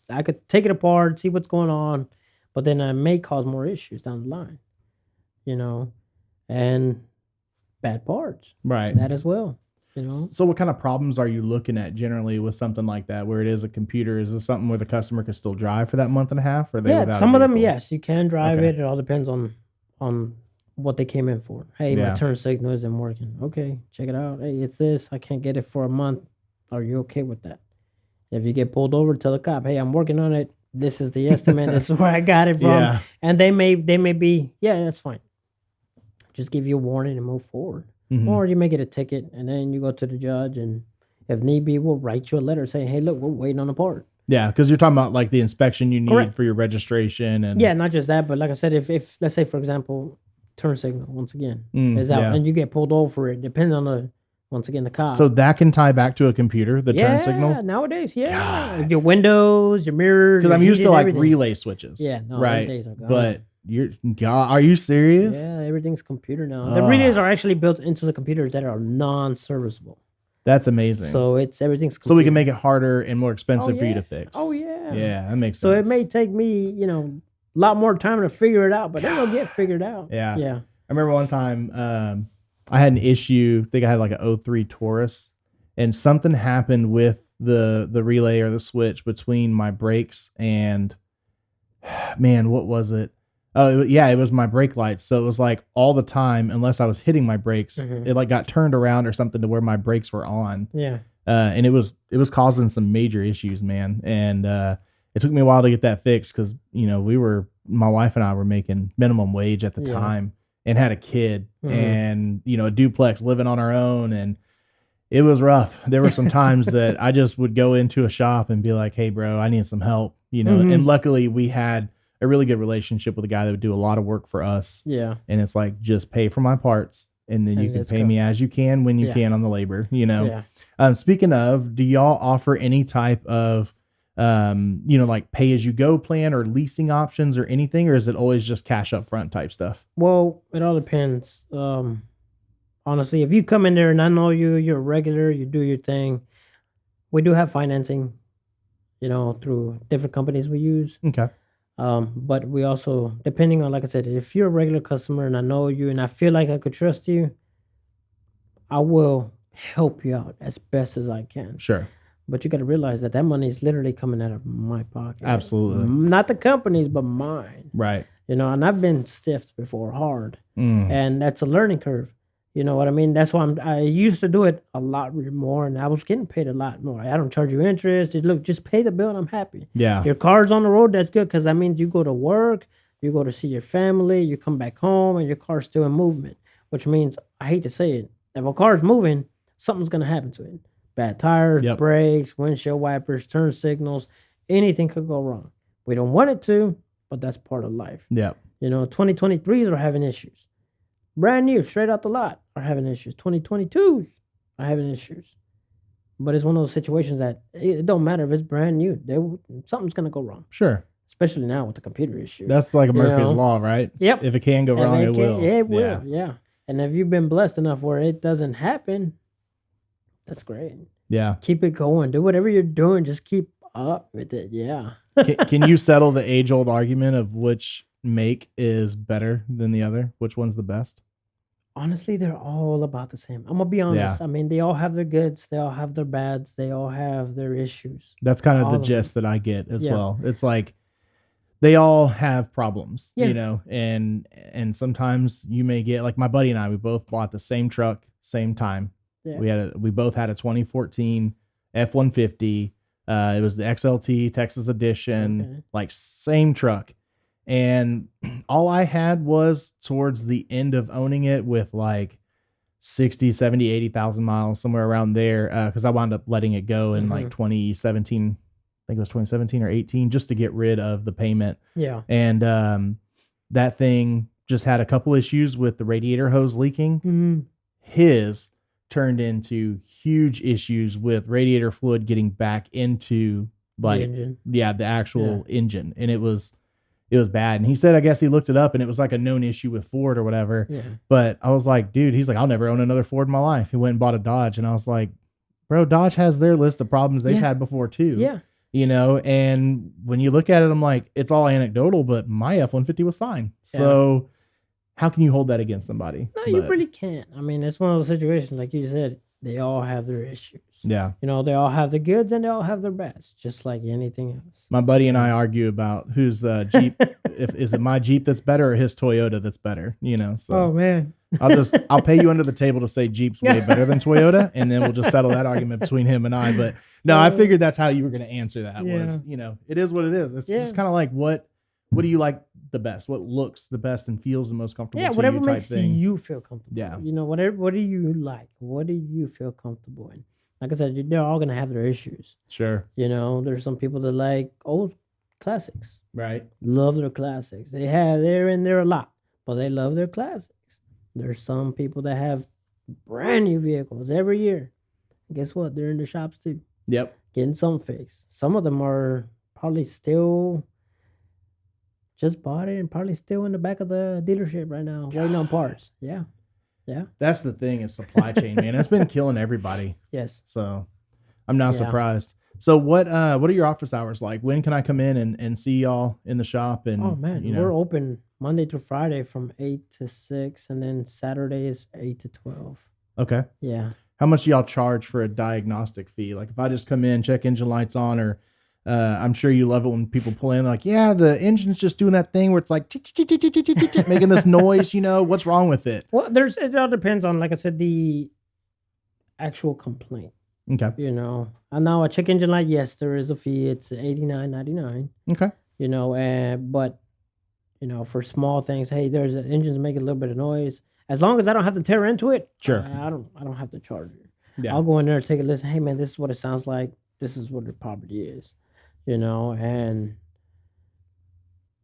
[SPEAKER 4] I could take it apart, see what's going on, but then I may cause more issues down the line, and bad parts.
[SPEAKER 3] Right.
[SPEAKER 4] That as well.
[SPEAKER 3] So what kind of problems are you looking at generally with something like that, where it is a computer? Is this something where the customer can still drive for that month and a half? Or are they without
[SPEAKER 4] some
[SPEAKER 3] a
[SPEAKER 4] of them,
[SPEAKER 3] vehicle?
[SPEAKER 4] yes, you can drive it. It all depends on what they came in for. Hey, my turn signal isn't working. Okay, check it out. Hey, it's this. I can't get it for a month. Are you okay with that? If you get pulled over, tell the cop, hey, I'm working on it. This is the estimate. This is where I got it from.
[SPEAKER 3] Yeah.
[SPEAKER 4] And they may be, that's fine. Just give you a warning and move forward.
[SPEAKER 3] Mhm.
[SPEAKER 4] Or you may get a ticket, and then you go to the judge, and if need be, we'll write you a letter saying, hey, look, we're waiting on a part.
[SPEAKER 3] Yeah, because you're talking about like the inspection you need
[SPEAKER 4] Correct.
[SPEAKER 3] for your registration. And
[SPEAKER 4] yeah, not just that, but like I said, if let's say, for example, turn signal, once again, is out, and you get pulled over for it, depending on the cop.
[SPEAKER 3] So that can tie back to a computer, the turn signal?
[SPEAKER 4] Nowadays, your windows, your mirrors.
[SPEAKER 3] Because I'm used to like
[SPEAKER 4] everything.
[SPEAKER 3] relay switches.
[SPEAKER 4] Yeah, no,
[SPEAKER 3] right.
[SPEAKER 4] days are gone.
[SPEAKER 3] But are you serious?
[SPEAKER 4] Yeah, everything's computer now. The relays are actually built into the computers that are non-serviceable.
[SPEAKER 3] That's amazing.
[SPEAKER 4] So everything's computer.
[SPEAKER 3] So we can make it harder and more expensive for you to fix.
[SPEAKER 4] Oh yeah.
[SPEAKER 3] Yeah, that makes sense.
[SPEAKER 4] So it may take me, a lot more time to figure it out, but it'll get figured out.
[SPEAKER 3] Yeah.
[SPEAKER 4] Yeah.
[SPEAKER 3] I remember one time I had an issue. I think I had like an 03 Taurus, and something happened with the relay or the switch between my brakes and, man, what was it? Oh, yeah, it was my brake lights. So it was like all the time, unless I was hitting my brakes, it like got turned around or something to where my brakes were on.
[SPEAKER 4] Yeah.
[SPEAKER 3] And it was causing some major issues, man. And it took me a while to get that fixed because, my wife and I were making minimum wage at the time and had a kid and, a duplex living on our own. And it was rough. There were some times that I just would go into a shop and be like, hey, bro, I need some help, and luckily we had a really good relationship with a guy that would do a lot of work for us.
[SPEAKER 4] Yeah.
[SPEAKER 3] And it's like, just pay for my parts and then you can pay me as you can when you can on the labor,
[SPEAKER 4] Yeah.
[SPEAKER 3] Speaking of, do y'all offer any type of, like pay as you go plan or leasing options or anything, or is it always just cash up front type stuff?
[SPEAKER 4] Well, it all depends. Honestly, if you come in there and I know you're a regular, you do your thing, we do have financing, through different companies we use.
[SPEAKER 3] Okay.
[SPEAKER 4] But we also, depending on, like I said, if you're a regular customer and I know you and I feel like I could trust you, I will help you out as best as I can.
[SPEAKER 3] Sure.
[SPEAKER 4] But you got to realize that money is literally coming out of my pocket.
[SPEAKER 3] Absolutely.
[SPEAKER 4] Not the company's, but mine.
[SPEAKER 3] Right.
[SPEAKER 4] And I've been stiffed before, hard. And that's a learning curve. You know what I mean? That's why I used to do it a lot more, and I was getting paid a lot more. I don't charge you interest. Just pay the bill and I'm happy.
[SPEAKER 3] Yeah.
[SPEAKER 4] Your car's on the road, that's good, because that means you go to work, you go to see your family, you come back home, and your car's still in movement, which means, I hate to say it, if a car's moving, something's going to happen to it. Bad tires, brakes, windshield wipers, turn signals, anything could go wrong. We don't want it to, but that's part of life.
[SPEAKER 3] Yeah.
[SPEAKER 4] 2023s are having issues. Brand new, straight out the lot, are having issues. 2022s are having issues. But it's one of those situations that it don't matter if it's brand new. Something's going to go wrong.
[SPEAKER 3] Sure.
[SPEAKER 4] Especially now with the computer issue.
[SPEAKER 3] That's like a Murphy's Law, right?
[SPEAKER 4] Yep.
[SPEAKER 3] If it can go wrong, it will.
[SPEAKER 4] It will, yeah. And if you've been blessed enough where it doesn't happen, that's great.
[SPEAKER 3] Yeah.
[SPEAKER 4] Keep it going. Do whatever you're doing. Just keep up with it. Yeah.
[SPEAKER 3] Can you settle the age-old argument of which make is better than the other? Which one's the best?
[SPEAKER 4] Honestly, they're all about the same. I'm going to be honest.
[SPEAKER 3] Yeah.
[SPEAKER 4] I mean, they all have their goods. They all have their bads. They all have their issues.
[SPEAKER 3] That's kind of the gist that I get as well. It's like they all have problems, and sometimes you may get, like my buddy and I, we both bought the same truck, same time. Yeah. We both had a 2014 F-150. It was the XLT Texas edition, like same truck. And all I had was towards the end of owning it with like 60, 70, 80,000 miles, somewhere around there. Cause I wound up letting it go in like 2017, I think it was 2017 or 18, just to get rid of the payment.
[SPEAKER 4] Yeah.
[SPEAKER 3] And, that thing just had a couple issues with the radiator hose leaking. His turned into huge issues with radiator fluid getting back into like, the actual engine. And it was it was bad. And he said, I guess he looked it up and it was like a known issue with Ford or whatever.
[SPEAKER 4] Yeah.
[SPEAKER 3] But I was like, dude, he's like, I'll never own another Ford in my life. He went and bought a Dodge. And I was like, bro, Dodge has their list of problems they've had before too.
[SPEAKER 4] Yeah.
[SPEAKER 3] You know, and when you look at it, I'm like, it's all anecdotal, but my F-150 was fine. Yeah. So how can you hold that against somebody?
[SPEAKER 4] No, you really can't. I mean, it's one of those situations, like you said, they all have their issues.
[SPEAKER 3] Yeah.
[SPEAKER 4] You know, they all have the goods and they all have their bads, just like anything else.
[SPEAKER 3] My buddy and I argue about whose Jeep, is it my Jeep that's better or his Toyota that's better, you know? So
[SPEAKER 4] oh man.
[SPEAKER 3] I'll pay you under the table to say Jeep's way better than Toyota, and then we'll just settle that argument between him and I. But no, I figured that's how you were going to answer that was, you know, it is what it is. It's just kind of like, what do you like the best? What looks the best and feels the most comfortable to
[SPEAKER 4] whatever
[SPEAKER 3] you type
[SPEAKER 4] makes
[SPEAKER 3] thing.
[SPEAKER 4] you feel comfortable.
[SPEAKER 3] Yeah.
[SPEAKER 4] You know, what do you like? What do you feel comfortable in? Like I said, they're all going to have their issues.
[SPEAKER 3] Sure.
[SPEAKER 4] You know, there's some people that like old classics.
[SPEAKER 3] Right.
[SPEAKER 4] Love their classics. They're in there a lot, but they love their classics. There's some people that have brand new vehicles every year. Guess what? They're in the shops too.
[SPEAKER 3] Yep.
[SPEAKER 4] Getting some fixed. Some of them are probably still just bought it and probably still in the back of the dealership right now, waiting on parts. Yeah. Yeah.
[SPEAKER 3] That's the thing is supply chain, man. It's been killing everybody.
[SPEAKER 4] Yes.
[SPEAKER 3] So I'm not surprised. So what are your office hours like? When can I come in and see y'all in the shop? And
[SPEAKER 4] oh man, we're open Monday through Friday from 8 to 6, and then Saturdays 8 to 12.
[SPEAKER 3] Okay.
[SPEAKER 4] Yeah.
[SPEAKER 3] How much do y'all charge for a diagnostic fee? Like if I just come in, check engine lights on, or I'm sure you love it when people pull in like, yeah, the engine's just doing that thing where it's like making this noise, you know, what's wrong with it?
[SPEAKER 4] Well, it all depends on, like I said, the actual complaint.
[SPEAKER 3] Okay.
[SPEAKER 4] You know, and now a check engine light, yes, there is a fee. It's $89.99.
[SPEAKER 3] Okay.
[SPEAKER 4] You know, but you know, for small things, hey, there's an engine's making a little bit of noise. As long as I don't have to tear into it,
[SPEAKER 3] sure.
[SPEAKER 4] I don't have to charge it.
[SPEAKER 3] Yeah.
[SPEAKER 4] I'll go in there and take a listen. Hey man, this is what it sounds like. This is what the property is. You know, and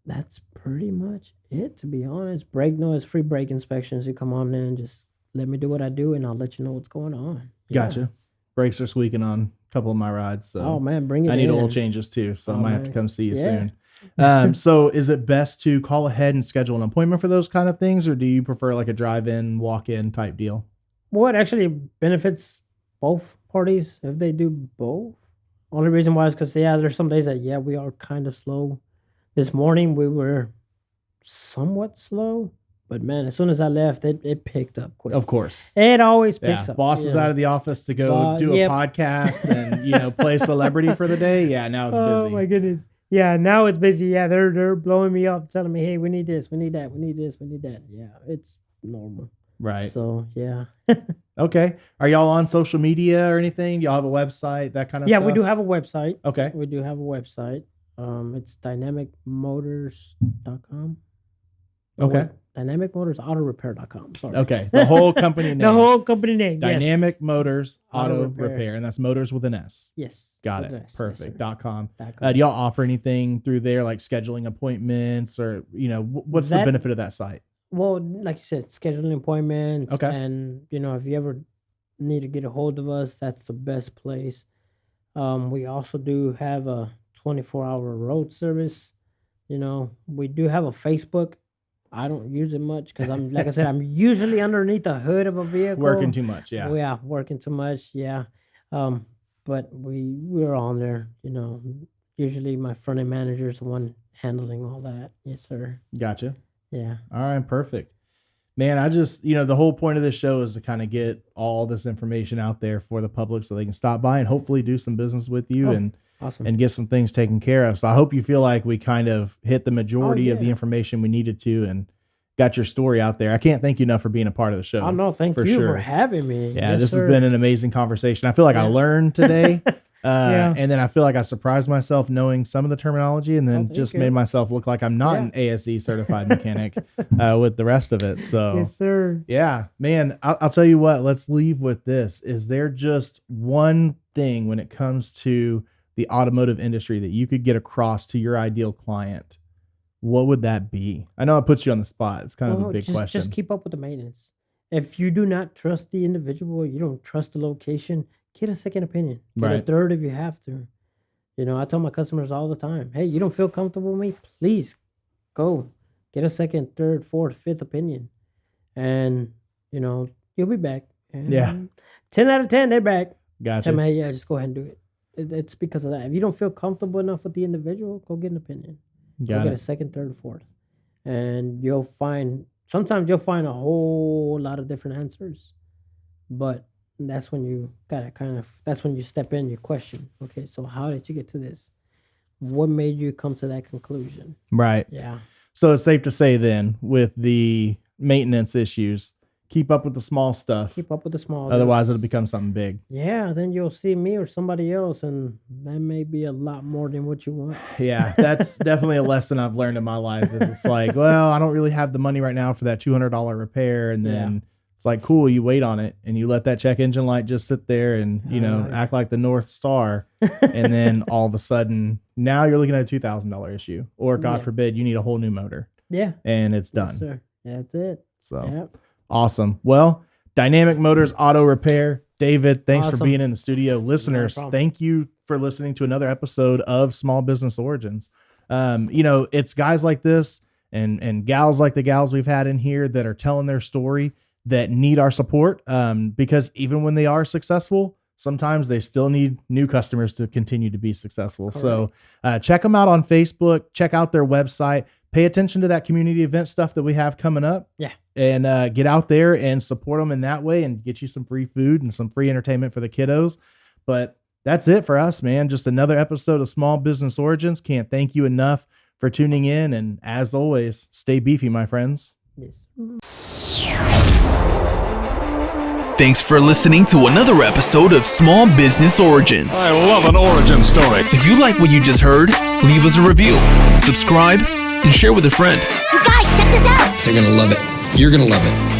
[SPEAKER 4] that's pretty much it, to be honest. Brake noise, free brake inspections. You come on in and just let me do what I do, and I'll let you know what's going on. Yeah.
[SPEAKER 3] Gotcha. Brakes are squeaking on a couple of my rides. So
[SPEAKER 4] oh man, bring it in.
[SPEAKER 3] I need oil changes too, so I might have to come see you soon.
[SPEAKER 4] Yeah.
[SPEAKER 3] So is it best to call ahead and schedule an appointment for those kind of things, or do you prefer like a drive-in, walk-in type deal?
[SPEAKER 4] Well, it actually benefits both parties if they do both. Only reason why is because, there's some days that, we are kind of slow. This morning, we were somewhat slow. But, man, as soon as I left, it picked up quick.
[SPEAKER 3] Of course.
[SPEAKER 4] It always picks up.
[SPEAKER 3] Boss is out of the office to go do a podcast and, play celebrity for the day. Yeah, now it's busy.
[SPEAKER 4] Oh, my goodness. Yeah, now it's busy. Yeah, they're blowing me up, telling me, hey, we need this, we need that, we need this, we need that. Yeah, it's normal.
[SPEAKER 3] Right.
[SPEAKER 4] So, yeah.
[SPEAKER 1] Okay. Are y'all on social media or anything? Y'all have a website, that kind of stuff?
[SPEAKER 4] Yeah, we do have a website.
[SPEAKER 3] Okay.
[SPEAKER 4] We do have a website. It's dynamicmotors.com.
[SPEAKER 3] Okay.
[SPEAKER 4] Dynamicmotorsautorepair.com. Sorry.
[SPEAKER 3] Okay. The whole company name.
[SPEAKER 4] The whole company name.
[SPEAKER 3] Dynamic Motors Auto
[SPEAKER 4] Auto
[SPEAKER 3] Repair.
[SPEAKER 4] Repair.
[SPEAKER 3] And that's motors with an S.
[SPEAKER 4] Yes.
[SPEAKER 3] Got
[SPEAKER 4] with
[SPEAKER 3] it.
[SPEAKER 4] an S.
[SPEAKER 3] Perfect.
[SPEAKER 4] Yes,
[SPEAKER 3] .com.
[SPEAKER 4] .com.
[SPEAKER 3] Do y'all offer anything through there, like scheduling appointments or, what's the benefit of that site?
[SPEAKER 4] Well, like you said, scheduling appointments.
[SPEAKER 3] Okay.
[SPEAKER 4] And, if you ever need to get a hold of us, that's the best place. We also do have a 24-hour road service. We do have a Facebook. I don't use it much because like I said, I'm usually underneath the hood of a vehicle.
[SPEAKER 3] Working too much, yeah.
[SPEAKER 4] Yeah, working too much, yeah. But we're on there, Usually my front end manager is the one handling all that. Yes, sir.
[SPEAKER 3] Gotcha.
[SPEAKER 4] Yeah.
[SPEAKER 3] All right, perfect. Man, I just, the whole point of this show is to kind of get all this information out there for the public so they can stop by and hopefully do some business with you and
[SPEAKER 4] awesome.
[SPEAKER 3] And get some things taken care of. So I hope you feel like we kind of hit the majority of the information we needed to and got your story out there. I can't thank you enough for being a part of the show.
[SPEAKER 4] Oh, no, thank you for having me.
[SPEAKER 3] Yeah,
[SPEAKER 4] yes,
[SPEAKER 3] this
[SPEAKER 4] sir.
[SPEAKER 3] has been an amazing conversation. I feel like I learned today. And then I feel like I surprised myself knowing some of the terminology and then just made myself look like I'm not an ASE certified mechanic with the rest of it. So,
[SPEAKER 4] yes, sir.
[SPEAKER 3] Yeah, man, I'll tell you what, let's leave with this. Is there just one thing when it comes to the automotive industry that you could get across to your ideal client? What would that be? I know it puts you on the spot. It's kind of a big question.
[SPEAKER 4] Just keep up with the maintenance. If you do not trust the individual, you don't trust the location, get a second opinion. Get a third if you have to. I tell my customers all the time, hey, you don't feel comfortable with me? Please Go get a second, third, fourth, fifth opinion, and you'll be back. And 10 out of 10, they're back.
[SPEAKER 3] Gotcha.
[SPEAKER 4] Tell me, hey, yeah, just go ahead and do it. It's because of that. If you don't feel comfortable enough with the individual, go get an opinion. Go get a second, third, fourth, and sometimes you'll find a whole lot of different answers, but that's when you gotta that's when you step in, you question, okay, so how did you get to this? What made you come to that conclusion?
[SPEAKER 3] Right.
[SPEAKER 4] Yeah.
[SPEAKER 3] So it's safe to say then, with the maintenance issues, keep up with the small stuff.
[SPEAKER 4] Keep up with the small.
[SPEAKER 3] Otherwise, it'll become something big.
[SPEAKER 4] Yeah, then you'll see me or somebody else, and that may be a lot more than what you want.
[SPEAKER 3] Yeah, that's definitely a lesson I've learned in my life. Is it's like, well, I don't really have the money right now for that $200 repair, and then it's like, cool, you wait on it, and you let that check engine light just sit there and act like the North Star, and then all of a sudden, now you're looking at a $2,000 issue, or God forbid, you need a whole new motor.
[SPEAKER 4] Yeah,
[SPEAKER 3] and it's done.
[SPEAKER 4] Yes, sir. That's it.
[SPEAKER 3] So. Awesome. Well, Dynamic Motors Auto Repair. David, thanks for being in the studio. Listeners, thank you for listening to another episode of Small Business Origins. It's guys like this and gals like the gals we've had in here that are telling their story that need our support, because even when they are successful, sometimes they still need new customers to continue to be successful. Correct. So check them out on Facebook, check out their website, pay attention to that community event stuff that we have coming up.
[SPEAKER 4] Yeah.
[SPEAKER 3] And get out there and support them in that way and get you some free food and some free entertainment for the kiddos. But that's it for us, man. Just another episode of Small Business Origins. Can't thank you enough for tuning in. And as always, stay beefy, my friends.
[SPEAKER 4] Yes.
[SPEAKER 1] Thanks for listening to another episode of Small Business Origins.
[SPEAKER 2] I love an origin story.
[SPEAKER 1] If you like what you just heard, leave us a review, subscribe, and share with a friend.
[SPEAKER 5] You guys, check this out.
[SPEAKER 6] They're going to love it. You're going to love it.